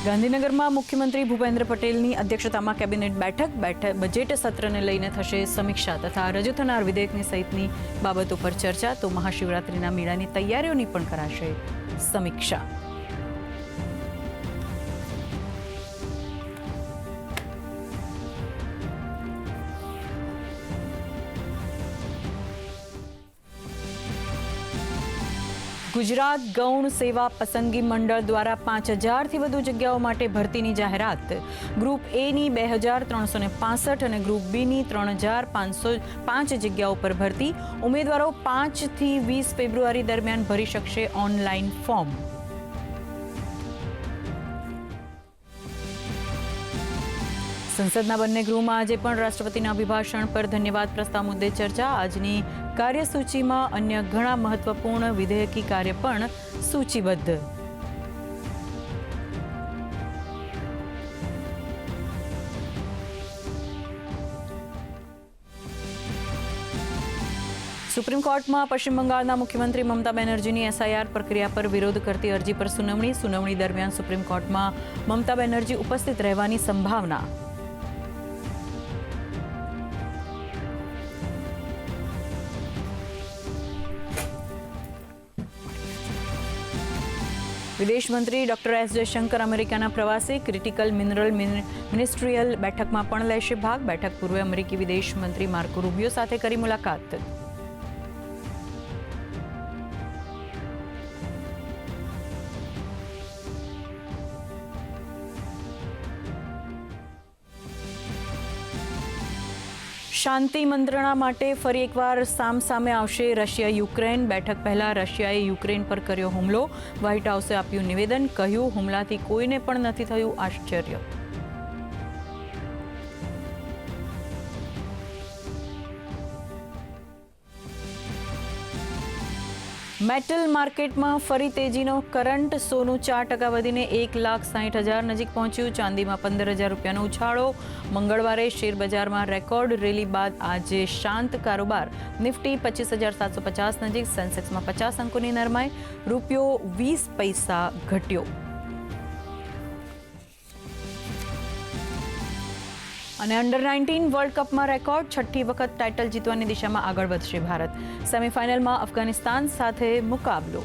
ગાંધીનગરમાં મુખ્યમંત્રી ભૂપેન્દ્ર પટેલની અધ્યક્ષતામાં કેબિનેટ બેઠક બજેટ સત્રને લઈને થશે સમીક્ષા તથા રજૂ થનાર વિધેયકની સહિતની બાબતો પર ચર્ચા તો મહાશિવરાત્રિના મેળાની તૈયારીઓની પણ કરાશે સમીક્ષા। ગુજરાત ગૌણ સેવા પસંદગી મંડળ દ્વારા 5000થી વધુ જગ્યાઓ માટે ભરતીની જાહેરાત। ગ્રુપ એની 2365 અને ગ્રુપ બીની 3505 જગ્યાઓ પર ભરતી। ઉમેદવારો 5 થી 20 ફેબ્રુઆરી દરમિયાન ભરી શકશે ઓનલાઈન ફોર્મ। સંસદના બંને ગૃહમાં આજે પણ રાષ્ટ્રપતિના અભિભાષણ પર ધન્યવાદ પ્રસ્તાવ મુદ્દે ચર્ચા। આજની કાર્યસૂચિમાં અન્ય ઘણા મહત્વપૂર્ણ વિધેયકી કાર્ય પણ સૂચિબદ્ધ। સુપ્રીમ કોર્ટમાં પશ્ચિમ બંગાળના મુખ્યમંત્રી મમતા બેનર્જીની એસઆઈઆર પ્રક્રિયા પર વિરોધ કરતી અરજી પર સુનાવણી દરમિયાન સુપ્રીમ કોર્ટમાં મમતા બેનર્જી ઉપસ્થિત રહેવાની સંભાવના। વિદેશ મંત્રી ડોક્ટર એસ જયશંકર અમેરિકાના પ્રવાસે ક્રિટિકલ મિનરલ મિનિસ્ટ્રીયલ બેઠકમાં પણ લેશે ભાગ। બેઠક પૂર્વે અમેરિકી વિદેશ મંત્રી માર્કો રૂબિયો સાથે કરી મુલાકાત। શાંતિ મંત્રણા માટે ફરી એકવાર સામસામે આવશે રશિયા યુક્રેન। બેઠક પહેલા રશિયાએ યુક્રેન પર કર્યો હુમલો। વ્હાઇટ હાઉસે આપ્યું નિવેદન, કહ્યું હુમલાથી કોઈને પણ નથી થયું આશ્ચર્ય। મેટલ માર્કેટમાં ફરી તેજીનો કરંટ। સોનું 4% વધીને 1,60,000 નજીક પહોંચ્યું। ચાંદીમાં 15,000 રૂપિયાનો ઉછાળો। મંગળવારે શેરબજારમાં રેકોર્ડ રેલી બાદ આજે શાંત કારોબાર। નિફ્ટી 25,750 નજીક, સેન્સેક્સમાં 50 અંકોની નરમાઈ। રૂપિયો 20 પૈસા ઘટ્યો। અને અંડર 19 વર્લ્ડ કપમાં રેકોર્ડ, 6ઠ્ઠી વખત ટાઇટલ જીતવાની દિશામાં આગળ વધશે ભારત। સેમીફાઇનલમાં અફઘાનિસ્તાન સાથે મુકાબલો।